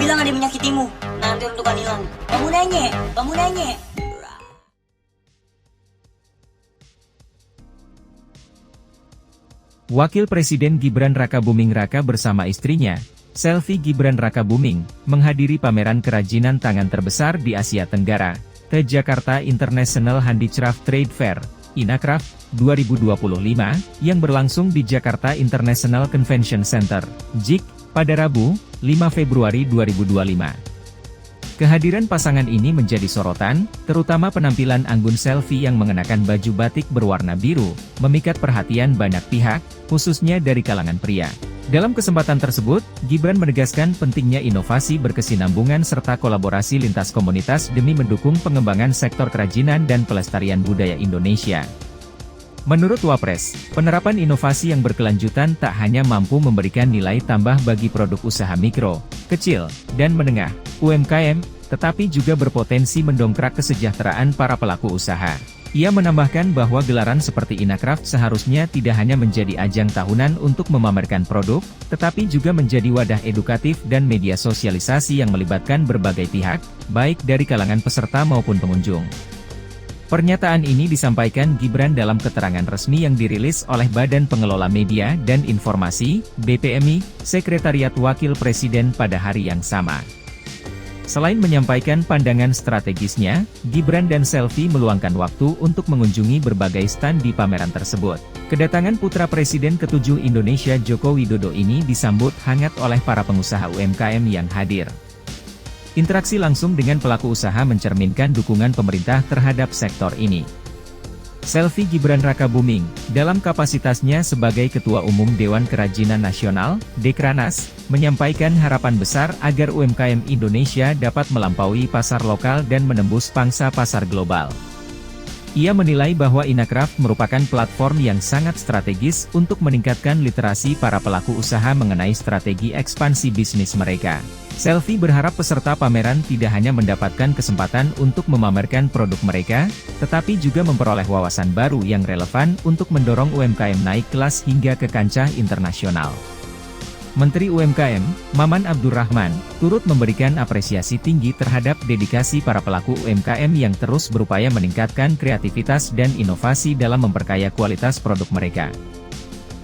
bilang ada yang menyakitimu. Nanti untuk hilang. Kamu nanya. Wakil Presiden Gibran Rakabuming Raka bersama istrinya, Selvi Gibran Rakabuming, menghadiri pameran kerajinan tangan terbesar di Asia Tenggara, The Jakarta International Handicraft Trade Fair, INACRAFT, 2025, yang berlangsung di Jakarta International Convention Center, JIC, pada Rabu, 5 Februari 2025. Kehadiran pasangan ini menjadi sorotan, terutama penampilan anggun Selvi yang mengenakan baju batik berwarna biru, memikat perhatian banyak pihak, khususnya dari kalangan pria. Dalam kesempatan tersebut, Gibran menegaskan pentingnya inovasi berkesinambungan serta kolaborasi lintas komunitas demi mendukung pengembangan sektor kerajinan dan pelestarian budaya Indonesia. Menurut Wapres, penerapan inovasi yang berkelanjutan tak hanya mampu memberikan nilai tambah bagi produk usaha mikro, kecil, dan menengah, UMKM, tetapi juga berpotensi mendongkrak kesejahteraan para pelaku usaha. Ia menambahkan bahwa gelaran seperti INACRAFT seharusnya tidak hanya menjadi ajang tahunan untuk memamerkan produk, tetapi juga menjadi wadah edukatif dan media sosialisasi yang melibatkan berbagai pihak, baik dari kalangan peserta maupun pengunjung. Pernyataan ini disampaikan Gibran dalam keterangan resmi yang dirilis oleh Badan Pengelola Media dan Informasi, BPMI, Sekretariat Wakil Presiden pada hari yang sama. Selain menyampaikan pandangan strategisnya, Gibran dan Selvi meluangkan waktu untuk mengunjungi berbagai stand di pameran tersebut. Kedatangan putra Presiden ke-7 Indonesia Joko Widodo ini disambut hangat oleh para pengusaha UMKM yang hadir. Interaksi langsung dengan pelaku usaha mencerminkan dukungan pemerintah terhadap sektor ini. Selvi Gibran Rakabuming, dalam kapasitasnya sebagai Ketua Umum Dewan Kerajinan Nasional, Dekranas, menyampaikan harapan besar agar UMKM Indonesia dapat melampaui pasar lokal dan menembus pangsa pasar global. Ia menilai bahwa INACRAFT merupakan platform yang sangat strategis untuk meningkatkan literasi para pelaku usaha mengenai strategi ekspansi bisnis mereka. Selvi berharap peserta pameran tidak hanya mendapatkan kesempatan untuk memamerkan produk mereka, tetapi juga memperoleh wawasan baru yang relevan untuk mendorong UMKM naik kelas hingga ke kancah internasional. Menteri UMKM, Maman Abdurrahman, turut memberikan apresiasi tinggi terhadap dedikasi para pelaku UMKM yang terus berupaya meningkatkan kreativitas dan inovasi dalam memperkaya kualitas produk mereka.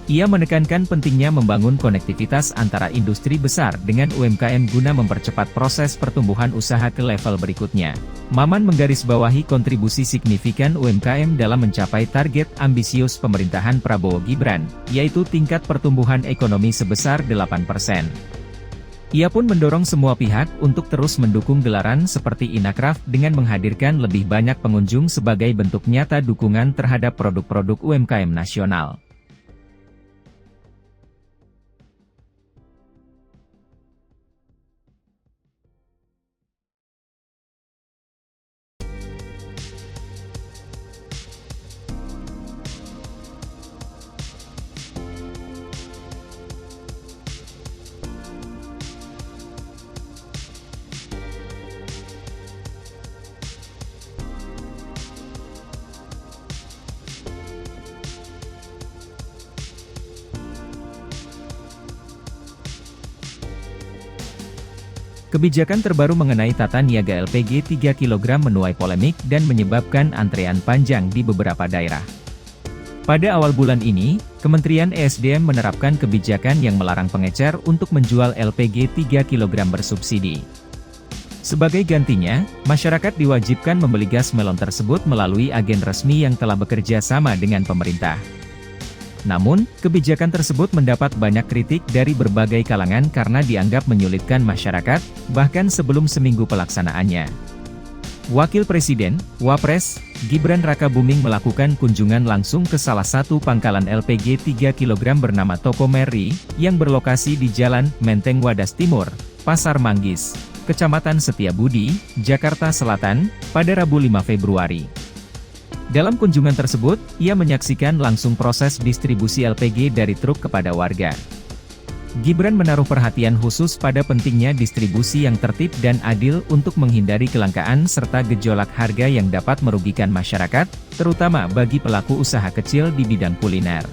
Ia menekankan pentingnya membangun konektivitas antara industri besar dengan UMKM guna mempercepat proses pertumbuhan usaha ke level berikutnya. Maman menggarisbawahi kontribusi signifikan UMKM dalam mencapai target ambisius pemerintahan Prabowo Gibran, yaitu tingkat pertumbuhan ekonomi sebesar 8%. Ia pun mendorong semua pihak untuk terus mendukung gelaran seperti INACRAFT dengan menghadirkan lebih banyak pengunjung sebagai bentuk nyata dukungan terhadap produk-produk UMKM nasional. Kebijakan terbaru mengenai tata niaga LPG 3 kg menuai polemik dan menyebabkan antrean panjang di beberapa daerah. Pada awal bulan ini, Kementerian ESDM menerapkan kebijakan yang melarang pengecer untuk menjual LPG 3 kg bersubsidi. Sebagai gantinya, masyarakat diwajibkan membeli gas melon tersebut melalui agen resmi yang telah bekerja sama dengan pemerintah. Namun, kebijakan tersebut mendapat banyak kritik dari berbagai kalangan karena dianggap menyulitkan masyarakat, bahkan sebelum seminggu pelaksanaannya. Wakil Presiden, Wapres, Gibran Rakabuming melakukan kunjungan langsung ke salah satu pangkalan LPG 3 kg bernama Toko Meri, yang berlokasi di Jalan Menteng Wadas Timur, Pasar Manggis, Kecamatan Setiabudi, Jakarta Selatan, pada Rabu 5 Februari. Dalam kunjungan tersebut, ia menyaksikan langsung proses distribusi LPG dari truk kepada warga. Gibran menaruh perhatian khusus pada pentingnya distribusi yang tertib dan adil untuk menghindari kelangkaan serta gejolak harga yang dapat merugikan masyarakat, terutama bagi pelaku usaha kecil di bidang kuliner.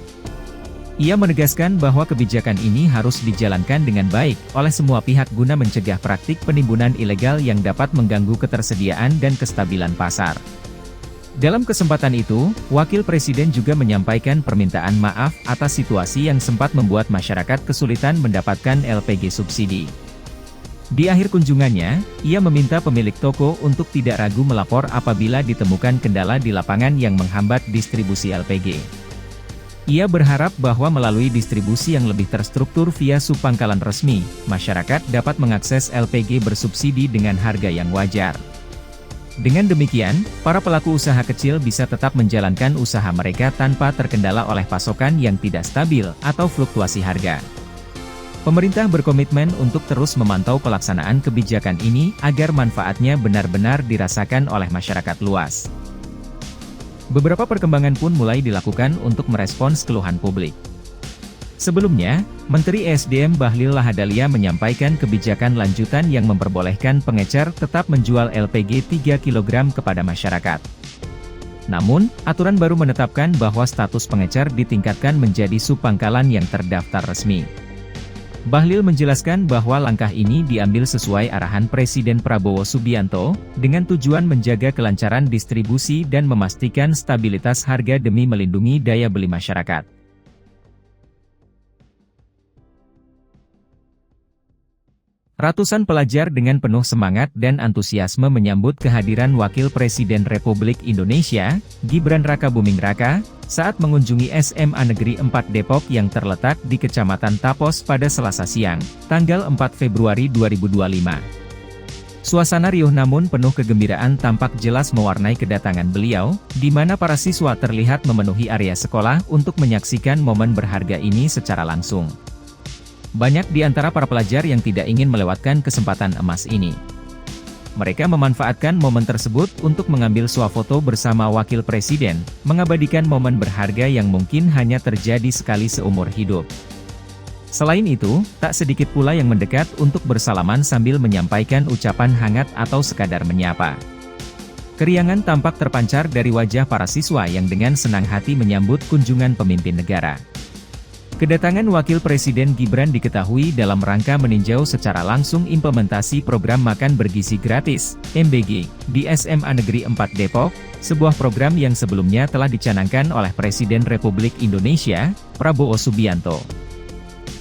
Ia menegaskan bahwa kebijakan ini harus dijalankan dengan baik oleh semua pihak guna mencegah praktik penimbunan ilegal yang dapat mengganggu ketersediaan dan kestabilan pasar. Dalam kesempatan itu, Wakil Presiden juga menyampaikan permintaan maaf atas situasi yang sempat membuat masyarakat kesulitan mendapatkan LPG subsidi. Di akhir kunjungannya, ia meminta pemilik toko untuk tidak ragu melapor apabila ditemukan kendala di lapangan yang menghambat distribusi LPG. Ia berharap bahwa melalui distribusi yang lebih terstruktur via subpangkalan resmi, masyarakat dapat mengakses LPG bersubsidi dengan harga yang wajar. Dengan demikian, para pelaku usaha kecil bisa tetap menjalankan usaha mereka tanpa terkendala oleh pasokan yang tidak stabil atau fluktuasi harga. Pemerintah berkomitmen untuk terus memantau pelaksanaan kebijakan ini agar manfaatnya benar-benar dirasakan oleh masyarakat luas. Beberapa perkembangan pun mulai dilakukan untuk merespons keluhan publik. Sebelumnya, Menteri ESDM Bahlil Lahadalia menyampaikan kebijakan lanjutan yang memperbolehkan pengecer tetap menjual LPG 3 kg kepada masyarakat. Namun, aturan baru menetapkan bahwa status pengecer ditingkatkan menjadi subpangkalan yang terdaftar resmi. Bahlil menjelaskan bahwa langkah ini diambil sesuai arahan Presiden Prabowo Subianto, dengan tujuan menjaga kelancaran distribusi dan memastikan stabilitas harga demi melindungi daya beli masyarakat. Ratusan pelajar dengan penuh semangat dan antusiasme menyambut kehadiran Wakil Presiden Republik Indonesia, Gibran Rakabuming Raka, saat mengunjungi SMA Negeri 4 Depok yang terletak di Kecamatan Tapos pada Selasa siang, tanggal 4 Februari 2025. Suasana riuh namun penuh kegembiraan tampak jelas mewarnai kedatangan beliau, di mana para siswa terlihat memenuhi area sekolah untuk menyaksikan momen berharga ini secara langsung. Banyak di antara para pelajar yang tidak ingin melewatkan kesempatan emas ini. Mereka memanfaatkan momen tersebut untuk mengambil swafoto bersama Wakil Presiden, mengabadikan momen berharga yang mungkin hanya terjadi sekali seumur hidup. Selain itu, tak sedikit pula yang mendekat untuk bersalaman sambil menyampaikan ucapan hangat atau sekadar menyapa. Keriangan tampak terpancar dari wajah para siswa yang dengan senang hati menyambut kunjungan pemimpin negara. Kedatangan Wakil Presiden Gibran diketahui dalam rangka meninjau secara langsung implementasi program makan bergizi gratis, MBG, di SMA Negeri 4 Depok, sebuah program yang sebelumnya telah dicanangkan oleh Presiden Republik Indonesia, Prabowo Subianto.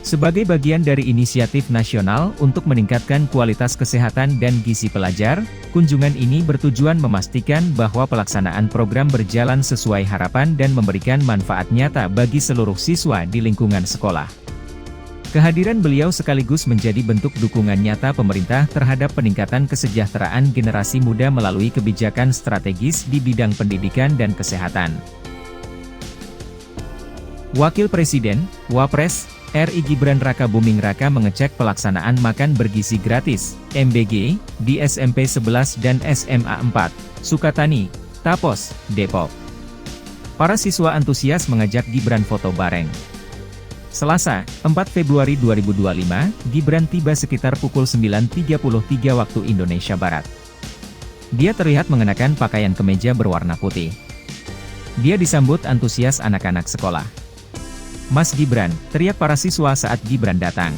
Sebagai bagian dari inisiatif nasional untuk meningkatkan kualitas kesehatan dan gizi pelajar, kunjungan ini bertujuan memastikan bahwa pelaksanaan program berjalan sesuai harapan dan memberikan manfaat nyata bagi seluruh siswa di lingkungan sekolah. Kehadiran beliau sekaligus menjadi bentuk dukungan nyata pemerintah terhadap peningkatan kesejahteraan generasi muda melalui kebijakan strategis di bidang pendidikan dan kesehatan. Wakil Presiden, Wapres, RI Gibran Rakabuming Raka mengecek pelaksanaan makan bergizi gratis, MBG, di SMP 11 dan SMA 4, Sukatani, Tapos, Depok. Para siswa antusias mengajak Gibran foto bareng. Selasa, 4 Februari 2025, Gibran tiba sekitar pukul 9.33 waktu Indonesia Barat. Dia terlihat mengenakan pakaian kemeja berwarna putih. Dia disambut antusias anak-anak sekolah. "Mas Gibran," teriak para siswa saat Gibran datang.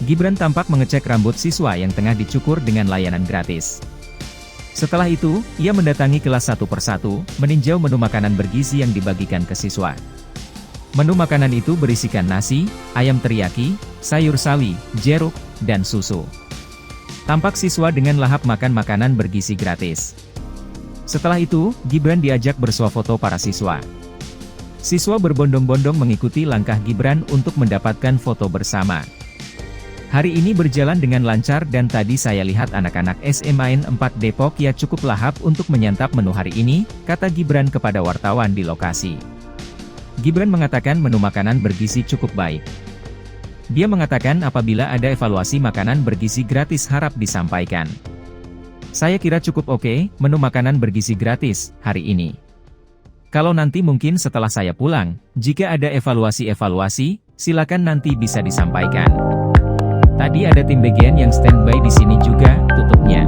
Gibran tampak mengecek rambut siswa yang tengah dicukur dengan layanan gratis. Setelah itu, ia mendatangi kelas satu persatu, meninjau menu makanan bergizi yang dibagikan ke siswa. Menu makanan itu berisikan nasi, ayam teriyaki, sayur sawi, jeruk, dan susu. Tampak siswa dengan lahap makan makanan bergizi gratis. Setelah itu, Gibran diajak bersuafoto para siswa. Siswa berbondong-bondong mengikuti langkah Gibran untuk mendapatkan foto bersama. Hari ini berjalan dengan lancar dan tadi saya lihat anak-anak SMA 4 Depok ya cukup lahap untuk menyantap menu hari ini, kata Gibran kepada wartawan di lokasi. Gibran mengatakan menu makanan bergizi cukup baik. Dia mengatakan apabila ada evaluasi makanan bergizi gratis harap disampaikan. "Saya kira cukup oke, menu makanan bergizi gratis, hari ini. Kalau nanti mungkin setelah saya pulang, jika ada evaluasi-evaluasi, silakan nanti bisa disampaikan." Tadi ada tim BGN yang standby di sini juga, tutupnya.